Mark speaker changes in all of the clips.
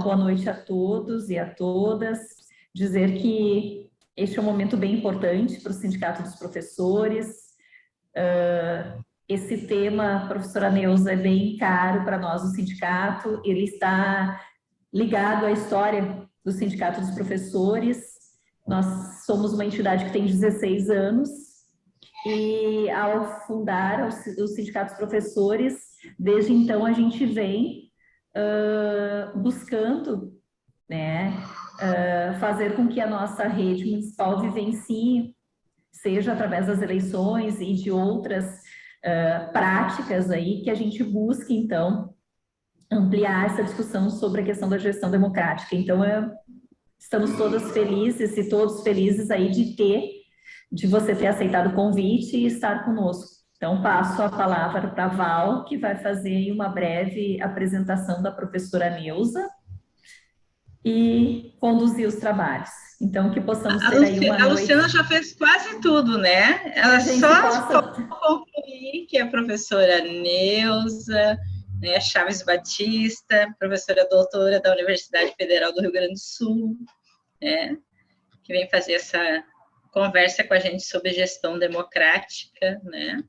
Speaker 1: boa noite a todos e a todas. Dizer que este é um momento bem importante para o Sindicato dos Professores. Esse tema, professora Neuza, é bem caro para nós do sindicato. Ele está ligado à história do Sindicato dos Professores. Nós somos uma entidade que tem 16 anos e, ao fundar o Sindicato dos Professores, desde então a gente vem buscando, né, fazer com que a nossa rede municipal vivencie, seja através das eleições e de outras práticas aí, que a gente busque, então, ampliar essa discussão sobre a questão da gestão democrática. Então, estamos todas felizes e todos felizes aí de você ter aceitado o convite e estar conosco. Então, passo a palavra para a Val, que vai fazer uma breve apresentação da professora Neuza e conduzir os trabalhos. Então, que possamos ter aí uma noite...
Speaker 2: A Luciana já fez quase tudo, né? Ela só concluir que a professora Neuza, né, Chaves Batista, professora doutora da Universidade Federal do Rio Grande do Sul, né, que vem fazer essa conversa com a gente sobre gestão democrática, né,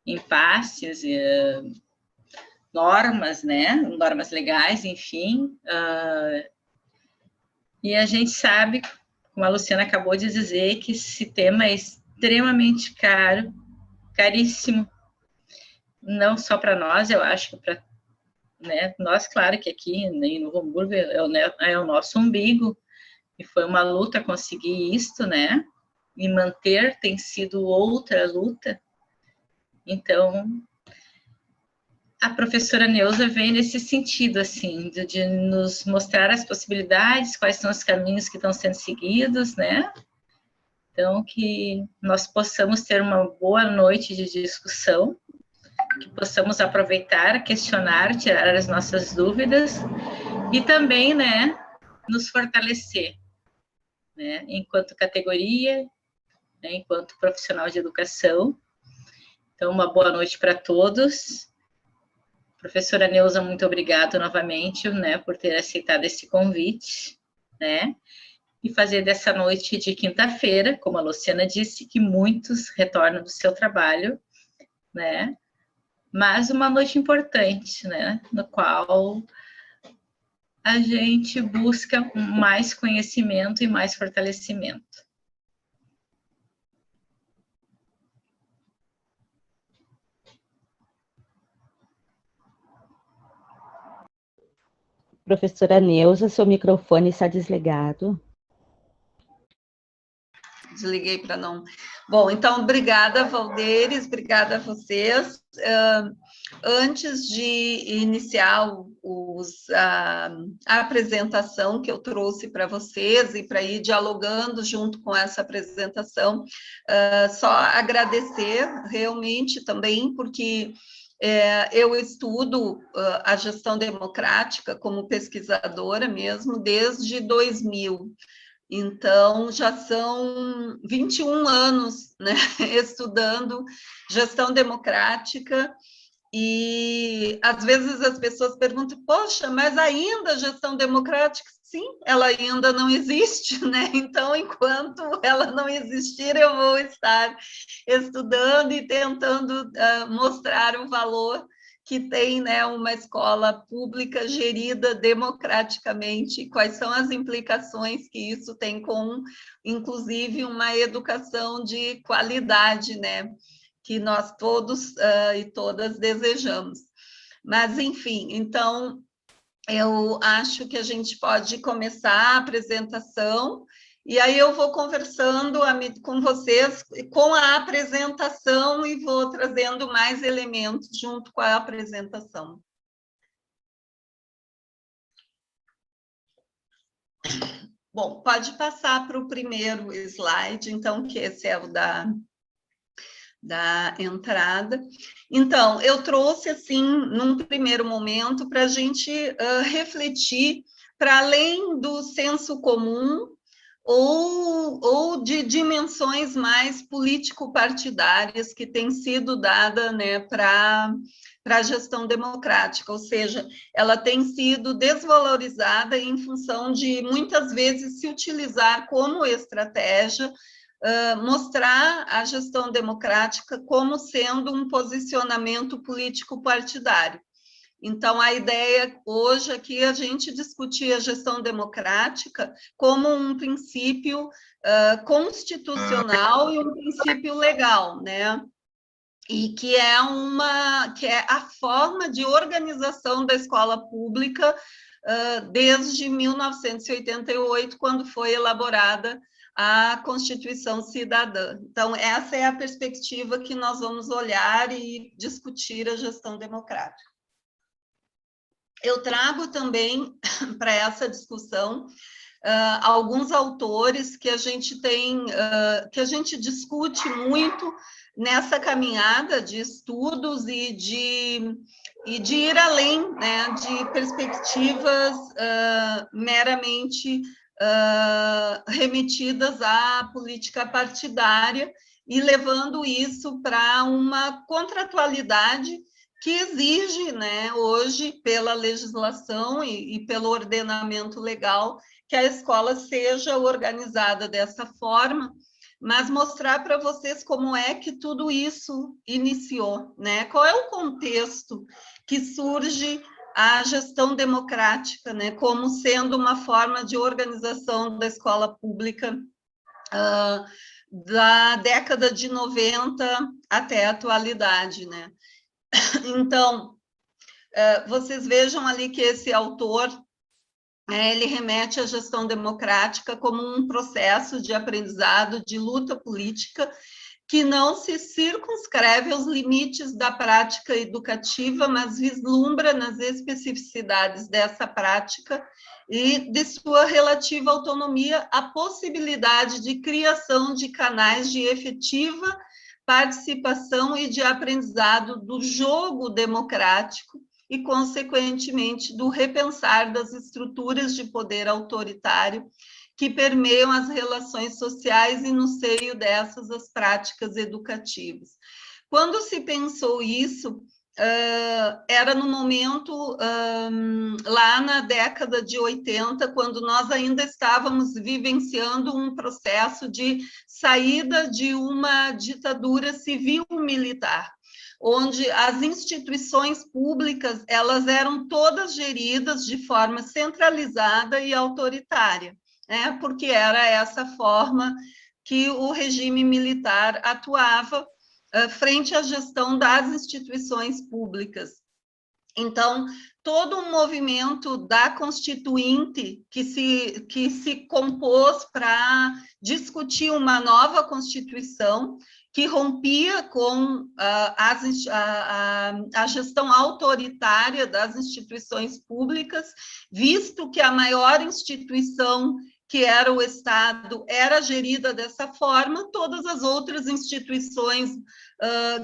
Speaker 2: impasses, normas, né, normas legais, enfim. E a gente sabe, como a Luciana acabou de dizer, que esse tema é extremamente caro, caríssimo, não só para nós, eu acho que para, né, nós, claro que aqui em Novo Hamburgo é o nosso umbigo, e foi uma luta conseguir isto, né, e manter tem sido outra luta. Então, a professora Neuza vem nesse sentido, assim, de nos mostrar as possibilidades, quais são os caminhos que estão sendo seguidos, né? Então, que nós possamos ter uma boa noite de discussão, que possamos aproveitar, questionar, tirar as nossas dúvidas e também, né, nos fortalecer, né, enquanto categoria, né, enquanto profissional de educação. Então, uma boa noite para todos. Professora Neuza, muito obrigada novamente, né, por ter aceitado esse convite, né, e fazer dessa noite de quinta-feira, como a Luciana disse, que muitos retornam do seu trabalho, né, mas uma noite importante, né, no qual a gente busca mais conhecimento e mais fortalecimento.
Speaker 3: Professora Neuza, seu microfone está desligado.
Speaker 4: Desliguei para não... Bom, então, obrigada, Valderes, obrigada a vocês. Antes de iniciar a apresentação que eu trouxe para vocês e para ir dialogando junto com essa apresentação, só agradecer realmente também, porque eu estudo a gestão democrática como pesquisadora mesmo desde 2000. Então, já são 21 anos, né, estudando gestão democrática, e às vezes as pessoas perguntam, poxa, mas ainda gestão democrática? Sim, ela ainda não existe, né? Então, enquanto ela não existir, eu vou estar estudando e tentando mostrar o valor que tem, né, uma escola pública gerida democraticamente, quais são as implicações que isso tem com, inclusive, uma educação de qualidade, né, que nós todos e todas desejamos. Mas, enfim, então, eu acho que a gente pode começar a apresentação, e aí eu vou conversando com vocês com a apresentação e vou trazendo mais elementos junto com a apresentação. Bom, pode passar para o primeiro slide, então, que esse é o da entrada. Então, eu trouxe, assim, num primeiro momento, para a gente refletir, para além do senso comum, ou de dimensões mais político-partidárias que têm sido dadas, né, para para a gestão democrática, ou seja, ela tem sido desvalorizada em função de, muitas vezes, se utilizar como estratégia, mostrar a gestão democrática como sendo um posicionamento político partidário. Então, a ideia hoje aqui é a gente discutir a gestão democrática como um princípio constitucional e um princípio legal, né? E que é a forma de organização da escola pública desde 1988, quando foi elaborada a Constituição Cidadã. Então, essa é a perspectiva que nós vamos olhar e discutir a gestão democrática. Eu trago também para essa discussão alguns autores que a gente tem, que a gente discute muito nessa caminhada de estudos e de ir além, né, de perspectivas meramente remetidas à política partidária e levando isso para uma contratualidade que exige, né, hoje, pela legislação e pelo ordenamento legal, que a escola seja organizada dessa forma, mas mostrar para vocês como é que tudo isso iniciou, né? Qual é o contexto que surge a gestão democrática, né, como sendo uma forma de organização da escola pública da década de 90 até a atualidade, né? Então, vocês vejam ali que esse autor, ele remete à gestão democrática como um processo de aprendizado, de luta política, que não se circunscreve aos limites da prática educativa, mas vislumbra nas especificidades dessa prática e de sua relativa autonomia a possibilidade de criação de canais de efetiva participação e de aprendizado do jogo democrático e, consequentemente, do repensar das estruturas de poder autoritário que permeiam as relações sociais e, no seio dessas, as práticas educativas. Quando se pensou isso, era no momento, lá na década de 80, quando nós ainda estávamos vivenciando um processo de saída de uma ditadura civil-militar, onde as instituições públicas, elas eram todas geridas de forma centralizada e autoritária, né? Porque era essa forma que o regime militar atuava frente à gestão das instituições públicas. Então, todo um movimento da Constituinte que se compôs para discutir uma nova Constituição que rompia com a gestão autoritária das instituições públicas, visto que a maior instituição, que era o Estado, era gerida dessa forma, todas as outras instituições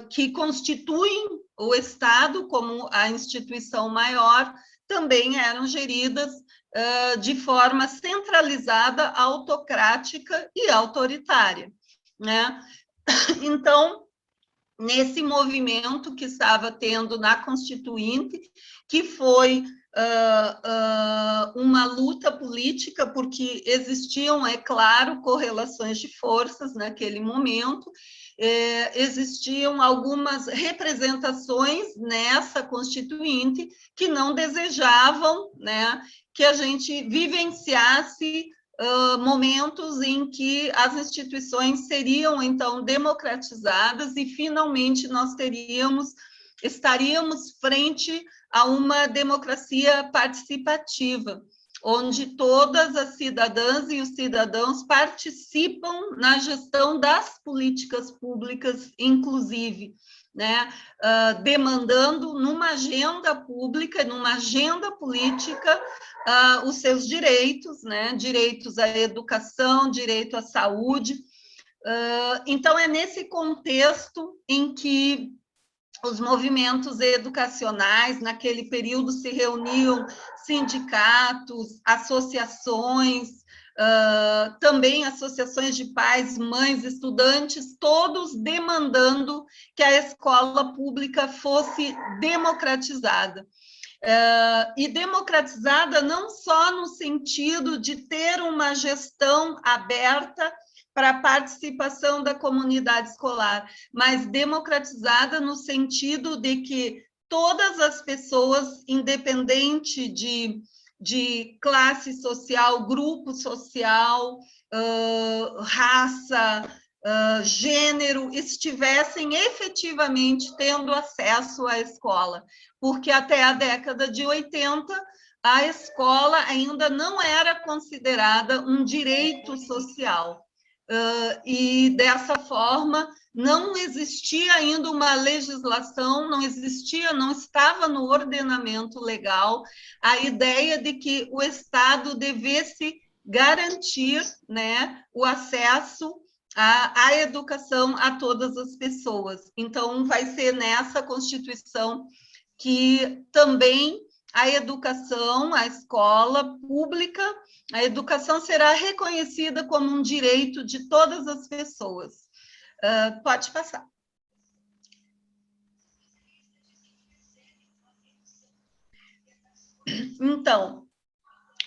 Speaker 4: que constituem o Estado como a instituição maior também eram geridas de forma centralizada, autocrática e autoritária, né? Então, nesse movimento que estava tendo na Constituinte, que foi uma luta política, porque existiam, é claro, correlações de forças naquele momento, existiam algumas representações nessa Constituinte que não desejavam, né, que a gente vivenciasse momentos em que as instituições seriam, então, democratizadas e, finalmente, nós estaríamos frente a uma democracia participativa, onde todas as cidadãs e os cidadãos participam na gestão das políticas públicas, inclusive, né, demandando numa agenda pública, numa agenda política, os seus direitos, né, direitos à educação, direito à saúde. Então, é nesse contexto em que os movimentos educacionais, naquele período, se reuniam sindicatos, associações, também associações de pais, mães, estudantes, todos demandando que a escola pública fosse democratizada. E democratizada não só no sentido de ter uma gestão aberta para a participação da comunidade escolar, mas democratizada no sentido de que todas as pessoas, independente de classe social, grupo social, raça, gênero, estivessem efetivamente tendo acesso à escola, porque até a década de 80, a escola ainda não era considerada um direito social. E, dessa forma, não existia ainda uma legislação, não estava no ordenamento legal a ideia de que o Estado devesse garantir, né, o acesso à educação a todas as pessoas. Então, vai ser nessa Constituição que também a educação, a escola pública, a educação será reconhecida como um direito de todas as pessoas. Pode passar. Então,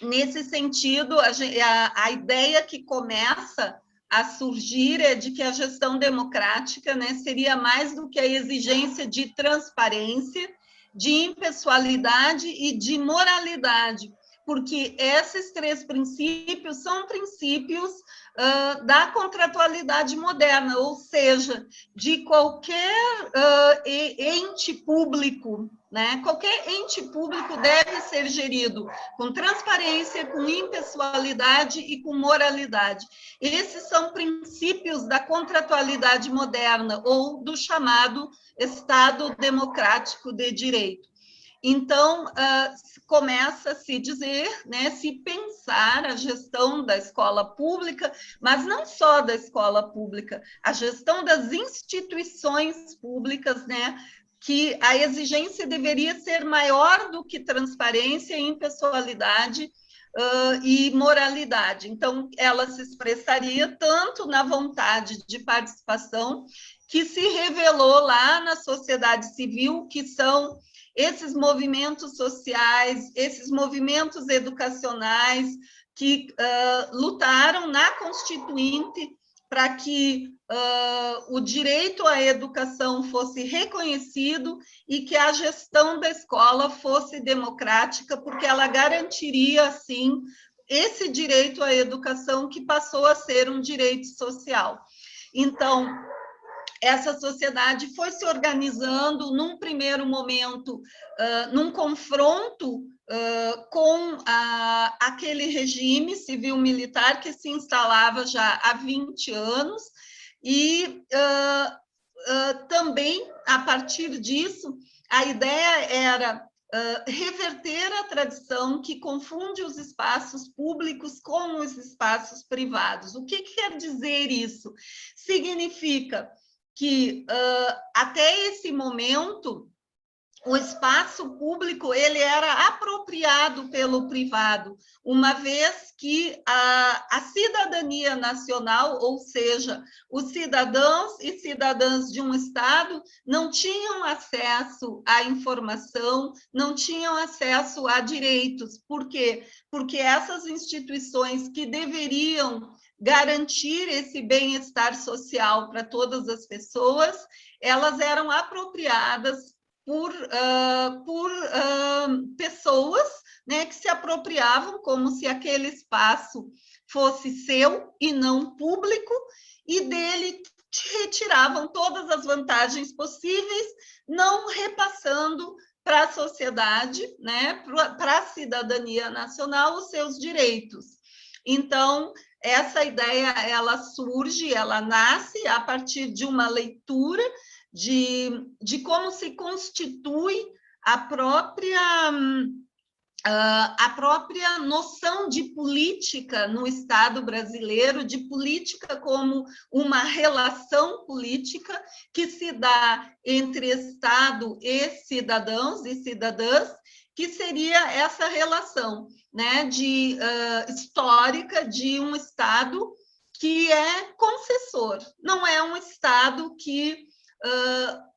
Speaker 4: nesse sentido, a ideia que começa a surgir é de que a gestão democrática, né, seria mais do que a exigência de transparência, de impessoalidade e de moralidade, porque esses três princípios são princípios da contratualidade moderna, ou seja, de qualquer ente público, né? Qualquer ente público deve ser gerido com transparência, com impessoalidade e com moralidade. Esses são princípios da contratualidade moderna, ou do chamado Estado democrático de direito. Então, começa a se dizer, né, se pensar a gestão da escola pública, mas não só da escola pública, a gestão das instituições públicas, né, que a exigência deveria ser maior do que transparência, impessoalidade e moralidade. Então, ela se expressaria tanto na vontade de participação, que se revelou lá na sociedade civil, que são esses movimentos sociais, esses movimentos educacionais que lutaram na Constituinte para que o direito à educação fosse reconhecido e que a gestão da escola fosse democrática, porque ela garantiria, assim, esse direito à educação que passou a ser um direito social. Então, essa sociedade foi se organizando num primeiro momento, num confronto com aquele regime civil-militar que se instalava já há 20 anos, e também, a partir disso, a ideia era reverter a tradição que confunde os espaços públicos com os espaços privados. O que quer dizer isso? Significa que até esse momento o espaço público ele era apropriado pelo privado, uma vez que a cidadania nacional, ou seja, os cidadãos e cidadãs de um Estado não tinham acesso à informação, não tinham acesso a direitos. Por quê? Porque essas instituições que deveriam garantir esse bem-estar social para todas as pessoas, elas eram apropriadas por pessoas, né, que se apropriavam como se aquele espaço fosse seu e não público, e dele retiravam todas as vantagens possíveis, não repassando para a sociedade, né, para a cidadania nacional, os seus direitos. Então, essa ideia, ela surge, ela nasce a partir de uma leitura de como se constitui a própria noção de política no Estado brasileiro, de política como uma relação política que se dá entre Estado e cidadãos e cidadãs, que seria essa relação, né, histórica de um Estado que é concessor, não é um Estado que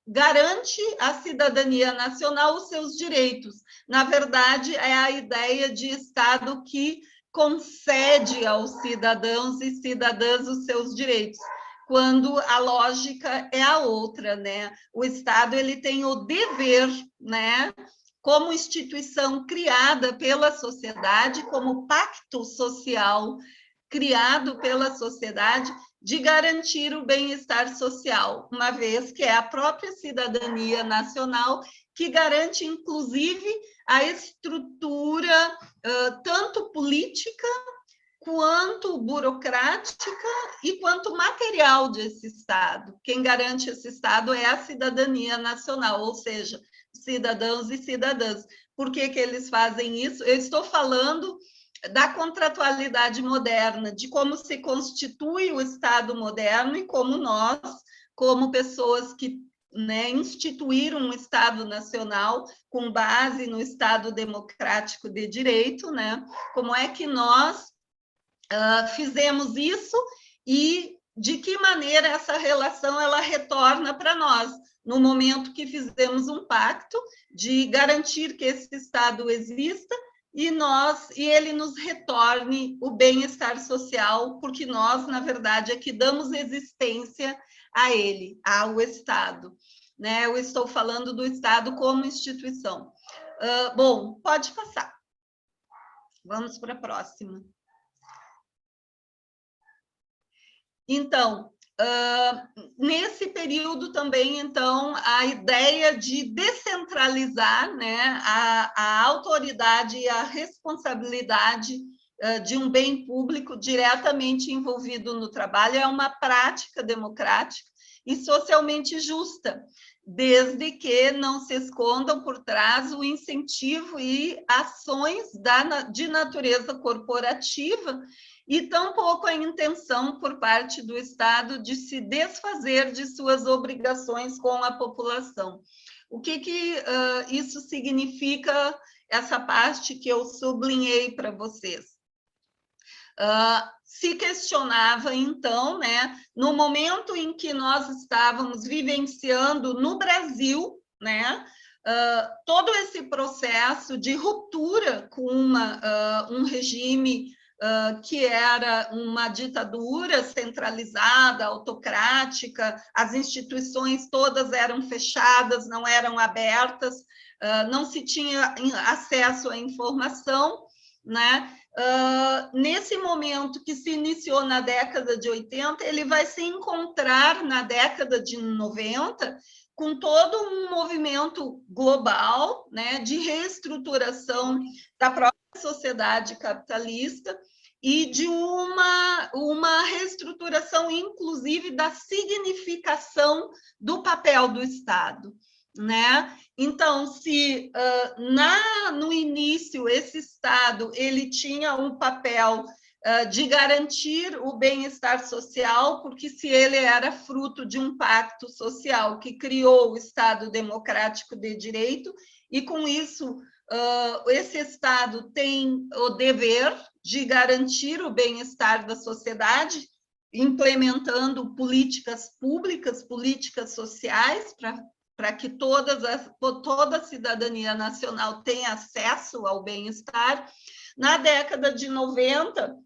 Speaker 4: garante à cidadania nacional os seus direitos. Na verdade, é a ideia de Estado que concede aos cidadãos e cidadãs os seus direitos, quando a lógica é a outra, né? O Estado ele tem o dever, né, como instituição criada pela sociedade, como pacto social criado pela sociedade, de garantir o bem-estar social, uma vez que é a própria cidadania nacional que garante, inclusive, a estrutura tanto política quanto burocrática e quanto material desse Estado. Quem garante esse Estado é a cidadania nacional, ou seja, cidadãos e cidadãs. Por que eles fazem isso? Eu estou falando da contratualidade moderna, de como se constitui o Estado moderno e como nós, como pessoas que, né, instituíram um Estado nacional com base no Estado democrático de direito, né? Como é que nós fizemos isso e de que maneira essa relação ela retorna para nós, no momento que fizemos um pacto de garantir que esse Estado exista e ele nos retorne o bem-estar social, porque nós, na verdade, é que damos existência a ele, ao Estado. Né? Eu estou falando do Estado como instituição. Bom, pode passar. Vamos para a próxima. Então, nesse período também, então, a ideia de descentralizar, né, a autoridade e a responsabilidade de um bem público diretamente envolvido no trabalho é uma prática democrática e socialmente justa, desde que não se escondam por trás o incentivo e ações de natureza corporativa e tampouco a intenção por parte do Estado de se desfazer de suas obrigações com a população. O que isso significa, essa parte que eu sublinhei para vocês? Se questionava, então, né, no momento em que nós estávamos vivenciando no Brasil, né, todo esse processo de ruptura com um regime que era uma ditadura centralizada, autocrática, as instituições todas eram fechadas, não eram abertas, não se tinha acesso à informação, né? Nesse momento que se iniciou na década de 80, ele vai se encontrar na década de 90 com todo um movimento global, né, de reestruturação da própria sociedade capitalista e de uma reestruturação, inclusive, da significação do papel do Estado. Né? Então, se no início esse Estado ele tinha um papel de garantir o bem-estar social, porque se ele era fruto de um pacto social que criou o Estado democrático de direito, e com isso esse Estado tem o dever de garantir o bem-estar da sociedade, implementando políticas públicas, políticas sociais, para que toda a cidadania nacional tenha acesso ao bem-estar. Na década de 90,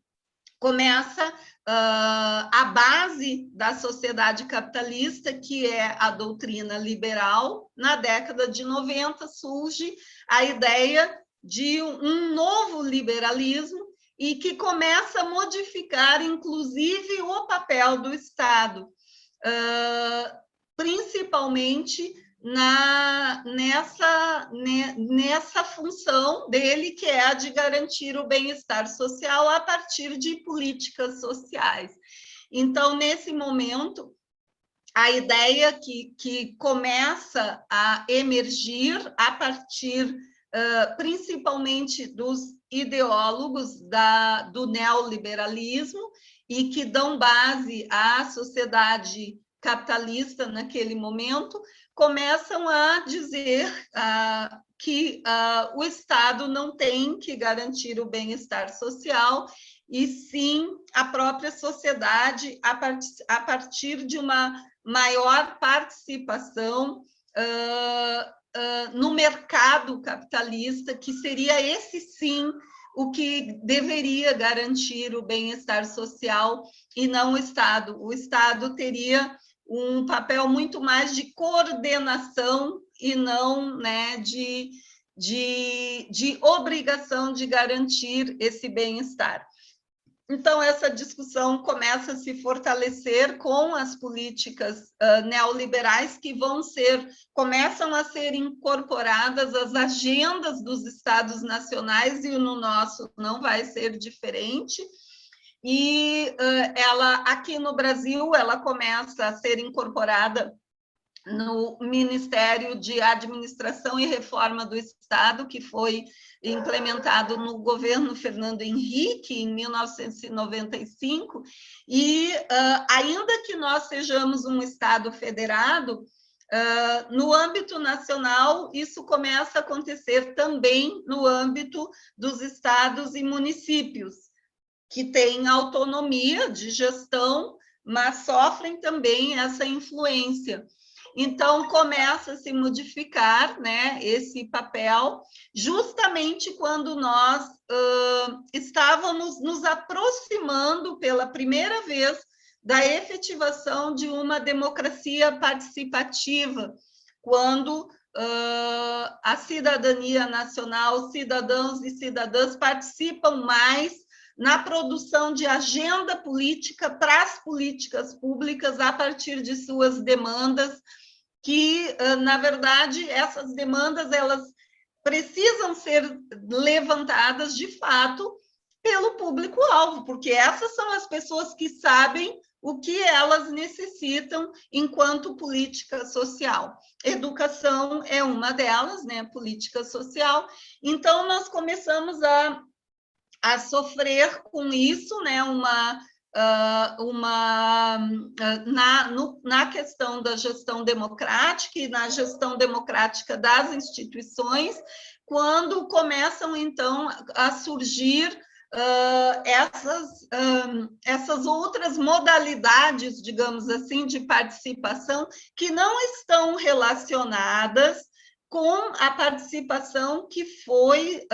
Speaker 4: começa a base da sociedade capitalista, que é a doutrina liberal. Na década de 90, surge a ideia de um novo liberalismo e que começa a modificar, inclusive, o papel do Estado, principalmente nessa função dele, que é a de garantir o bem-estar social a partir de políticas sociais. Então, nesse momento, a ideia que começa a emergir a partir, principalmente, dos ideólogos do neoliberalismo e que dão base à sociedade capitalista naquele momento, começam a dizer que o Estado não tem que garantir o bem-estar social, e sim a própria sociedade, a partir de uma maior participação no mercado capitalista, que seria esse sim o que deveria garantir o bem-estar social e não o Estado. O Estado teria um papel muito mais de coordenação e não, né, de obrigação de garantir esse bem-estar. Então, essa discussão começa a se fortalecer com as políticas neoliberais que começam a ser incorporadas às agendas dos Estados nacionais, e no nosso não vai ser diferente. E ela, aqui no Brasil, ela começa a ser incorporada no Ministério de Administração e Reforma do Estado, que foi implementado no governo Fernando Henrique, em 1995, e ainda que nós sejamos um Estado federado, no âmbito nacional, isso começa a acontecer também no âmbito dos estados e municípios, que têm autonomia de gestão, mas sofrem também essa influência. Então, começa a se modificar, né, esse papel, justamente quando nós estávamos nos aproximando pela primeira vez da efetivação de uma democracia participativa, quando a cidadania nacional, cidadãos e cidadãs participam mais na produção de agenda política para as políticas públicas a partir de suas demandas, que, na verdade, essas demandas elas precisam ser levantadas, de fato, pelo público-alvo, porque essas são as pessoas que sabem o que elas necessitam enquanto política social. Educação é uma delas, né? Política social. Então, nós começamos a sofrer com isso, né? Na questão da gestão democrática e na gestão democrática das instituições, quando começam, então, a surgir essas outras modalidades, digamos assim, de participação, que não estão relacionadas com a participação que foi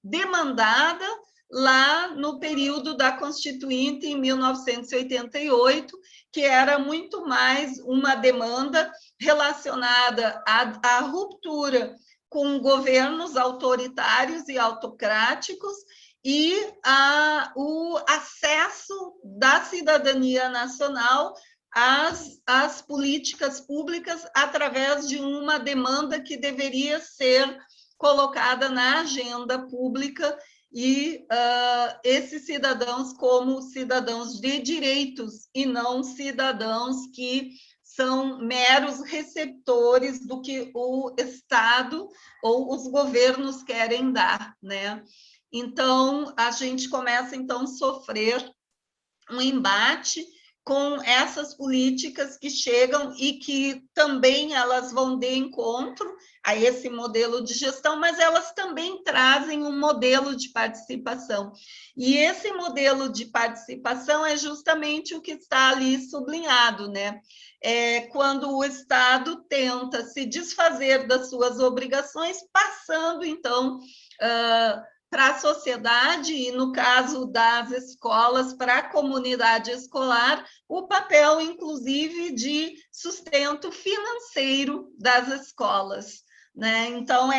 Speaker 4: demandada lá no período da Constituinte, em 1988, que era muito mais uma demanda relacionada à ruptura com governos autoritários e autocráticos e o acesso da cidadania nacional às políticas públicas através de uma demanda que deveria ser colocada na agenda pública, e esses cidadãos como cidadãos de direitos e não cidadãos que são meros receptores do que o Estado ou os governos querem dar, né? Então, a gente começa, então, a sofrer um embate com essas políticas que chegam e que também elas vão de encontro a esse modelo de gestão, mas elas também trazem um modelo de participação. E esse modelo de participação é justamente o que está ali sublinhado, né? Quando o Estado tenta se desfazer das suas obrigações, passando, então, para a sociedade, e no caso das escolas, para a comunidade escolar, o papel, inclusive, de sustento financeiro das escolas, né? Então,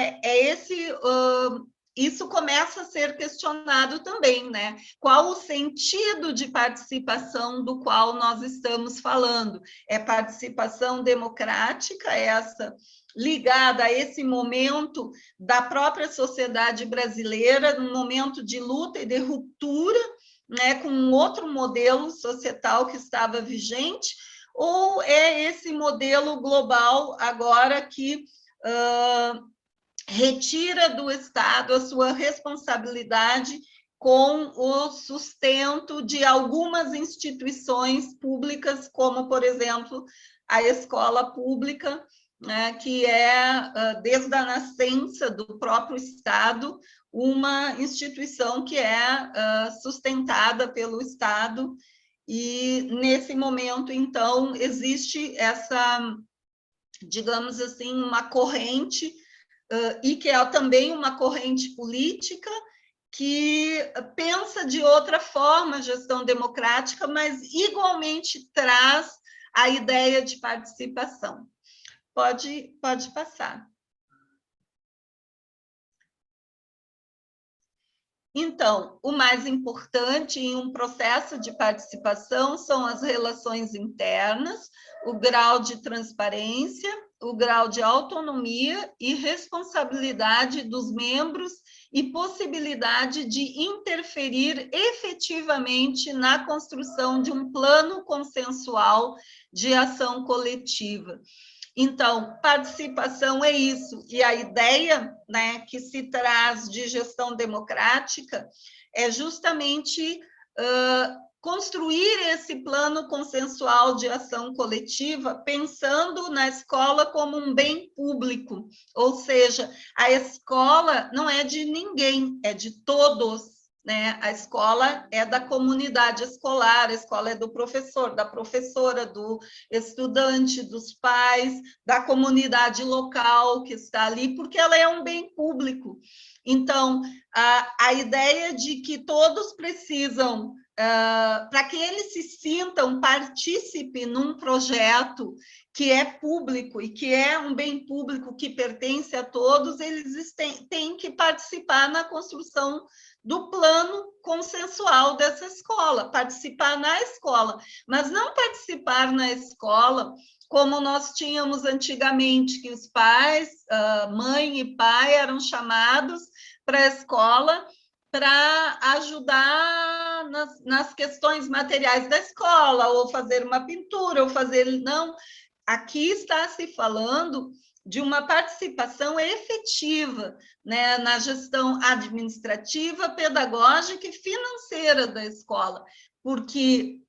Speaker 4: isso começa a ser questionado também, né? Qual o sentido de participação do qual nós estamos falando? É participação democrática, essa ligada a esse momento da própria sociedade brasileira, num momento de luta e de ruptura, né, com um outro modelo societal que estava vigente, ou é esse modelo global agora que retira do Estado a sua responsabilidade com o sustento de algumas instituições públicas, como, por exemplo, a escola pública, né, que é, desde a nascença do próprio Estado, uma instituição que é sustentada pelo Estado, e nesse momento, então, existe essa, digamos assim, uma corrente, e que é também uma corrente política, que pensa de outra forma a gestão democrática, mas igualmente traz a ideia de participação. Pode passar. Então, o mais importante em um processo de participação são as relações internas, o grau de transparência, o grau de autonomia e responsabilidade dos membros e possibilidade de interferir efetivamente na construção de um plano consensual de ação coletiva. Então, participação é isso, e a ideia, né, que se traz de gestão democrática é justamente construir esse plano consensual de ação coletiva, pensando na escola como um bem público, ou seja, a escola não é de ninguém, é de todos, né? A escola é da comunidade escolar, a escola é do professor, da professora, do estudante, dos pais, da comunidade local que está ali, porque ela é um bem público. Então, a ideia de que todos precisam, para que eles se sintam partícipe num projeto que é público e que é um bem público que pertence a todos, eles têm que participar na construção do plano consensual dessa escola, participar na escola, mas não participar na escola como nós tínhamos antigamente, que os pais, mãe e pai, eram chamados para a escola para ajudar nas questões materiais da escola, ou fazer uma pintura, ou fazer... Não, aqui está se falando de uma participação efetiva, né, na gestão administrativa, pedagógica e financeira da escola, porque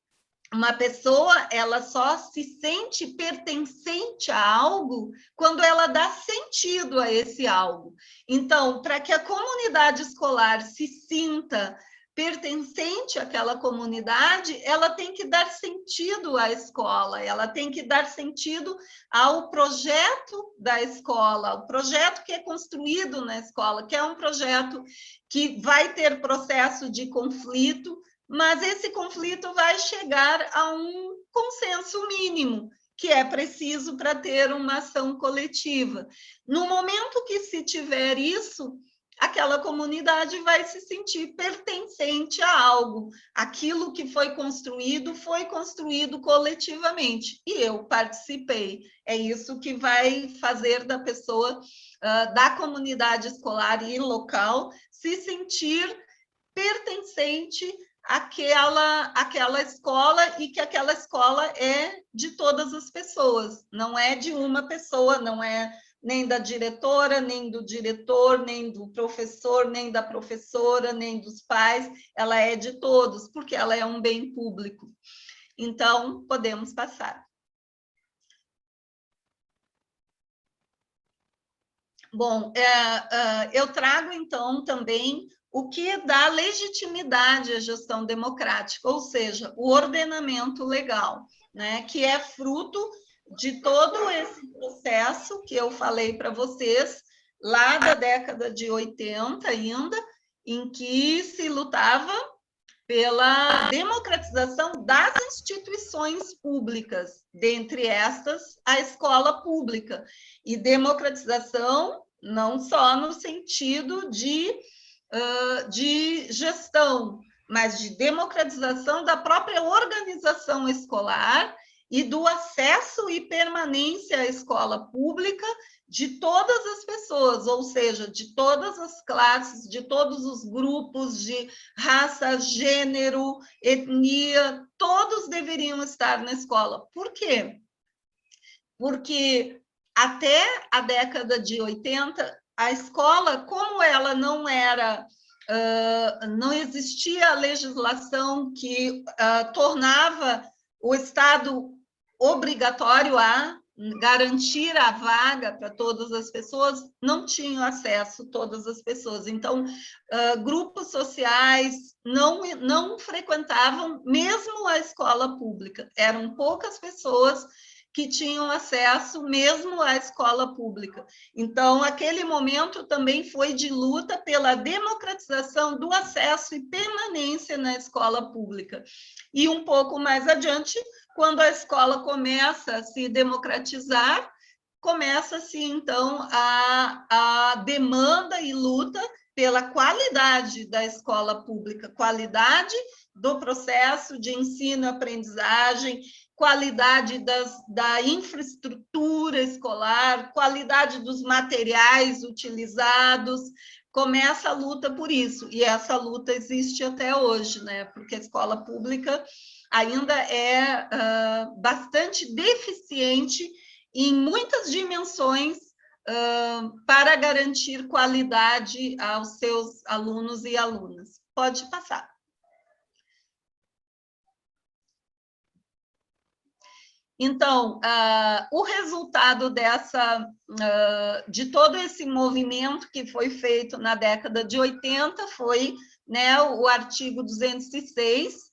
Speaker 4: uma pessoa, ela só se sente pertencente a algo quando ela dá sentido a esse algo. Então, para que a comunidade escolar se sinta pertencente àquela comunidade, ela tem que dar sentido à escola, ela tem que dar sentido ao projeto da escola, o projeto que é construído na escola, que é um projeto que vai ter processo de conflito, mas esse conflito vai chegar a um consenso mínimo, que é preciso para ter uma ação coletiva. No momento que se tiver isso, aquela comunidade vai se sentir pertencente a algo. Aquilo que foi construído coletivamente, e eu participei. É isso que vai fazer da pessoa, da comunidade escolar e local, se sentir pertencente àquela escola, e que aquela escola é de todas as pessoas, não é de uma pessoa, não é nem da diretora, nem do diretor, nem do professor, nem da professora, nem dos pais, ela é de todos, porque ela é um bem público. Então, podemos passar. Bom, eu trago, então, também o que dá legitimidade à gestão democrática, ou seja, o ordenamento legal, né, que é fruto de todo esse processo que eu falei para vocês, lá da década de 80 ainda, em que se lutava pela democratização das instituições públicas, dentre estas, a escola pública, e democratização não só no sentido de gestão, mas de democratização da própria organização escolar e do acesso e permanência à escola pública de todas as pessoas, ou seja, de todas as classes, de todos os grupos, de raça, gênero, etnia, todos deveriam estar na escola. Por quê? Porque até a década de 80, a escola, como ela não era... não existia a legislação que tornava o Estado obrigatório a garantir a vaga para todas as pessoas, não tinham acesso todas as pessoas. Então, grupos sociais não frequentavam mesmo a escola pública. Eram poucas pessoas que tinham acesso mesmo à escola pública. Então, aquele momento também foi de luta pela democratização do acesso e permanência na escola pública. E um pouco mais adiante, quando a escola começa a se democratizar, começa-se, então, a demanda e luta pela qualidade da escola pública, qualidade do processo de ensino e aprendizagem, qualidade da infraestrutura escolar, qualidade dos materiais utilizados. Começa a luta por isso, e essa luta existe até hoje, né? Porque a escola pública ainda é bastante deficiente em muitas dimensões para garantir qualidade aos seus alunos e alunas. Pode passar. Então, o resultado de todo esse movimento que foi feito na década de 80 foi, né, o artigo 206,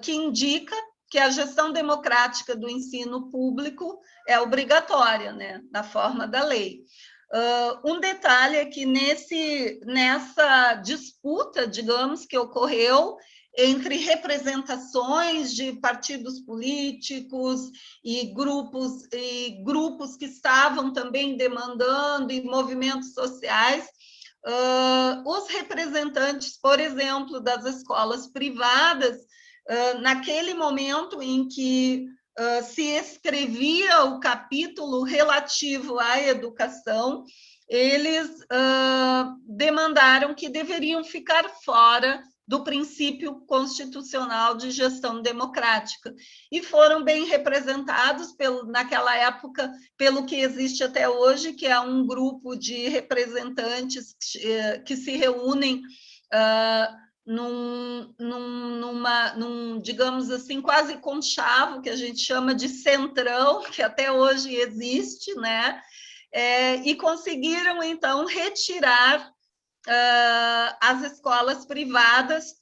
Speaker 4: que indica que a gestão democrática do ensino público é obrigatória, né, na forma da lei. Um detalhe é que nessa disputa, digamos, que ocorreu entre representações de partidos políticos e grupos que estavam também demandando, e movimentos sociais, os representantes, por exemplo, das escolas privadas, naquele momento em que se escrevia o capítulo relativo à educação, eles demandaram que deveriam ficar fora do princípio constitucional de gestão democrática, e foram bem representados, naquela época, pelo que existe até hoje, que é um grupo de representantes que se reúnem num, digamos assim, quase conchavo, que a gente chama de centrão, que até hoje existe, né? E conseguiram, então, retirar as escolas privadas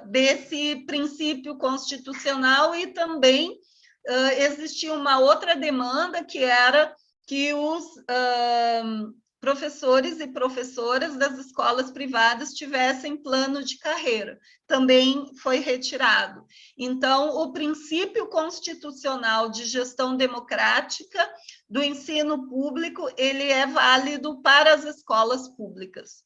Speaker 4: desse princípio constitucional, e também existia uma outra demanda, que era que os professores e professoras das escolas privadas tivessem plano de carreira. Também foi retirado. Então, o princípio constitucional de gestão democrática do ensino público, ele é válido para as escolas públicas.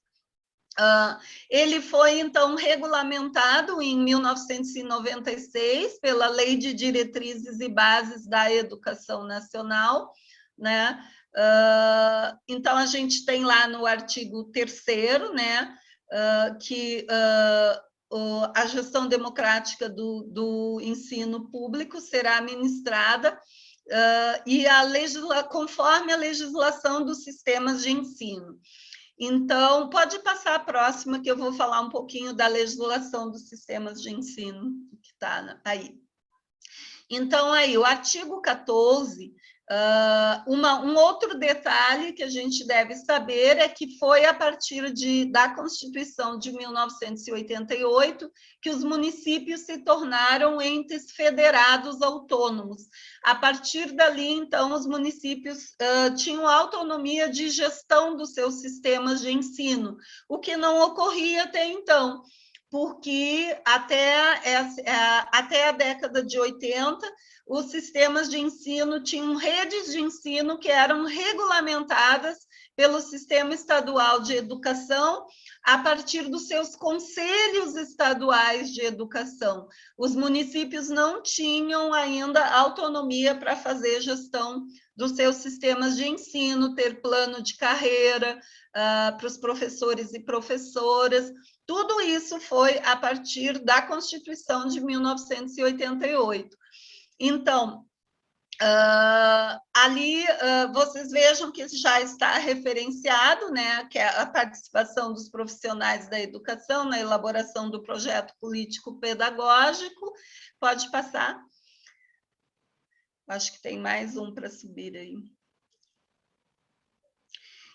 Speaker 4: Ele foi, então, regulamentado em 1996 pela Lei de Diretrizes e Bases da Educação Nacional, né? Então, a gente tem lá no artigo 3º, né, que a gestão democrática do ensino público será administrada e conforme a legislação dos sistemas de ensino. Então, pode passar a próxima, que eu vou falar um pouquinho da legislação dos sistemas de ensino, que está aí. Então, aí, o artigo 14, um outro detalhe que a gente deve saber é que foi a partir da Constituição de 1988 que os municípios se tornaram entes federados autônomos. A partir dali, então, os municípios tinham autonomia de gestão dos seus sistemas de ensino, o que não ocorria até então, porque até a década de 80, os sistemas de ensino tinham redes de ensino que eram regulamentadas pelo Sistema Estadual de Educação a partir dos seus conselhos estaduais de educação. Os municípios não tinham ainda autonomia para fazer gestão dos seus sistemas de ensino, ter plano de carreira para os professores e professoras. Tudo isso foi a partir da Constituição de 1988. Então, ali vocês vejam que já está referenciado, né, que é a participação dos profissionais da educação na elaboração do projeto político-pedagógico. Pode passar. Acho que tem mais um para subir aí.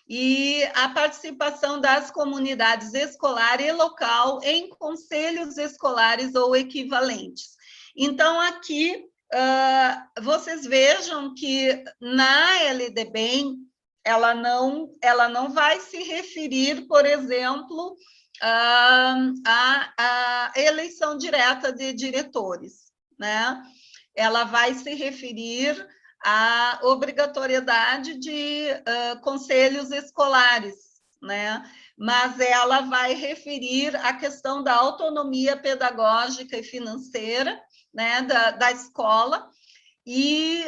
Speaker 4: E a participação das comunidades escolar e local em conselhos escolares ou equivalentes. Então, aqui, vocês vejam que na LDBEM, ela não vai se referir, por exemplo, à eleição direta de diretores, né? Ela vai se referir a obrigatoriedade de conselhos escolares, né? Mas ela vai referir a questão da autonomia pedagógica e financeira, né, da escola, e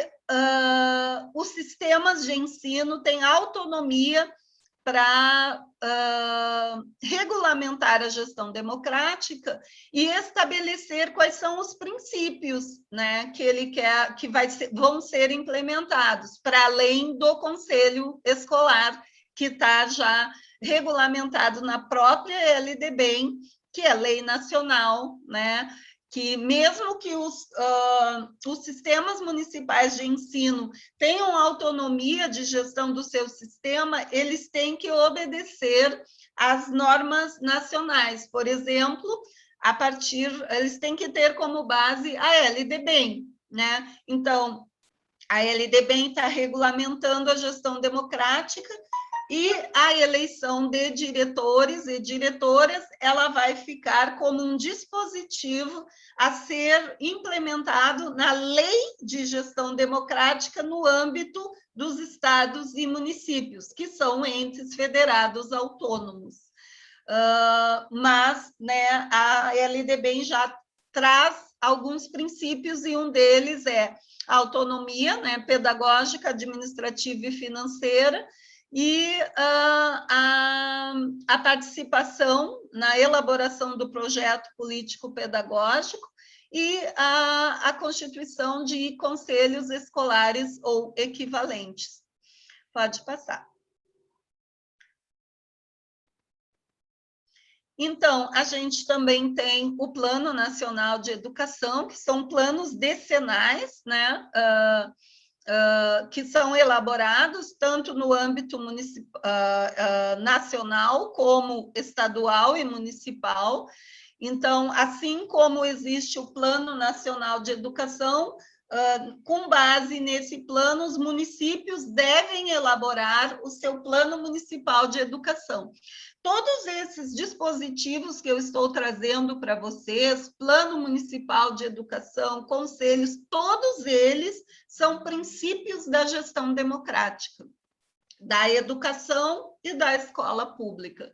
Speaker 4: os sistemas de ensino têm autonomia para regulamentar a gestão democrática e estabelecer quais são os princípios, né, que ele quer que vão ser implementados, para além do conselho escolar, que está já regulamentado na própria LDBEM, que é lei nacional, né, que mesmo que os sistemas municipais de ensino tenham autonomia de gestão do seu sistema, eles têm que obedecer às normas nacionais. Por exemplo, eles têm que ter como base a LDBEM, né? Então, a LDBEM está regulamentando a gestão democrática e a eleição de diretores e diretoras, ela vai ficar como um dispositivo a ser implementado na Lei de Gestão Democrática no âmbito dos estados e municípios, que são entes federados autônomos. Mas, né, a LDBEM já traz alguns princípios, e um deles é a autonomia, né, pedagógica, administrativa e financeira, e a participação na elaboração do projeto político-pedagógico e a constituição de conselhos escolares ou equivalentes. Pode passar. Então, a gente também tem o Plano Nacional de Educação, que são planos decenais, né? Que são elaborados tanto no âmbito nacional como estadual e municipal. Então, assim como existe o Plano Nacional de Educação, com base nesse plano, os municípios devem elaborar o seu Plano Municipal de Educação. Todos esses dispositivos que eu estou trazendo para vocês, Plano Municipal de Educação, conselhos, todos eles são princípios da gestão democrática, da educação e da escola pública,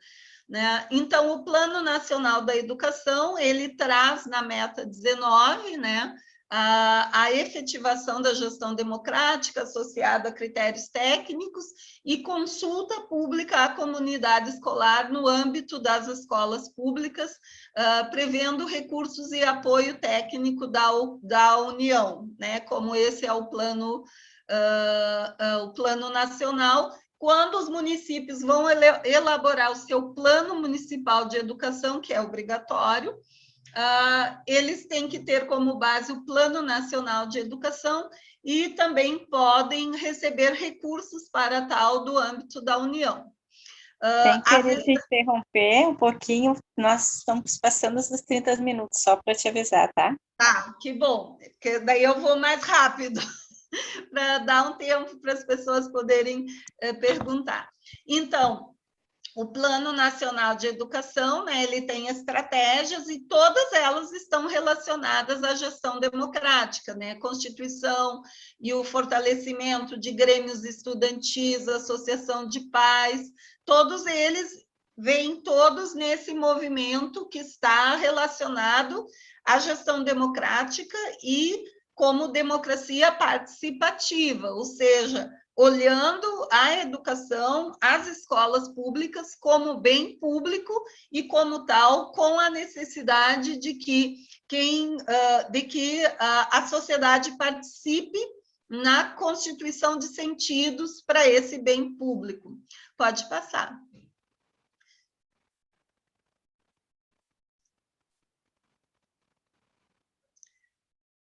Speaker 4: né? Então, o Plano Nacional da Educação, ele traz na meta 19, né, a efetivação da gestão democrática associada a critérios técnicos e consulta pública à comunidade escolar no âmbito das escolas públicas, prevendo recursos e apoio técnico da União, né? Como esse é o plano nacional. Quando os municípios vão elaborar o seu plano municipal de educação, que é obrigatório, eles têm que ter como base o Plano Nacional de Educação e também podem receber recursos para tal do âmbito da União.
Speaker 5: Sem querer te interromper um pouquinho, nós estamos passando dos 30 minutos, só para te avisar, tá?
Speaker 4: Tá, que bom, porque daí eu vou mais rápido, para dar um tempo para as pessoas poderem perguntar. Então, o Plano Nacional de Educação, né, ele tem estratégias e todas elas estão relacionadas à gestão democrática, né, Constituição e o fortalecimento de grêmios estudantis, associação de pais, todos eles vêm todos nesse movimento que está relacionado à gestão democrática e como democracia participativa, ou seja, olhando a educação, as escolas públicas como bem público e, como tal, com a necessidade de que a sociedade participe na constituição de sentidos para esse bem público. Pode passar.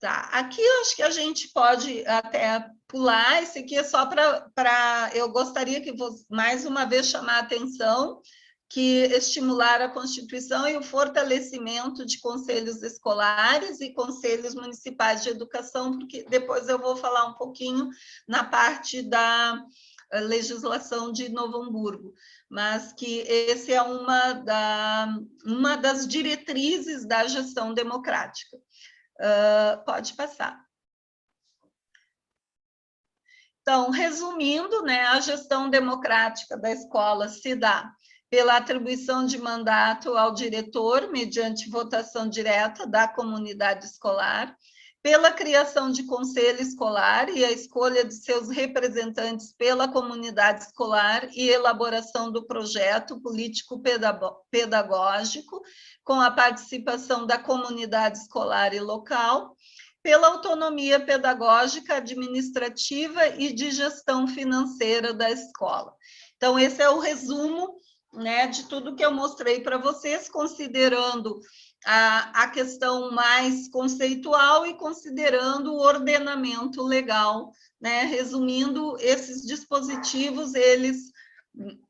Speaker 4: Tá, aqui eu acho que a gente pode até pular, esse aqui é só para... Eu gostaria que você, mais uma vez, chamar a atenção que estimular a constituição e o fortalecimento de conselhos escolares e conselhos municipais de educação, porque depois eu vou falar um pouquinho na parte da legislação de Novo Hamburgo, mas que esse é uma das diretrizes da gestão democrática. Pode passar. Então, resumindo, né, a gestão democrática da escola se dá pela atribuição de mandato ao diretor, mediante votação direta da comunidade escolar, pela criação de conselho escolar e a escolha de seus representantes pela comunidade escolar e elaboração do projeto político-pedagógico, com a participação da comunidade escolar e local, pela autonomia pedagógica, administrativa e de gestão financeira da escola. Então, esse é o resumo, né, de tudo que eu mostrei para vocês, considerando a questão mais conceitual e considerando o ordenamento legal, né, resumindo, esses dispositivos, eles,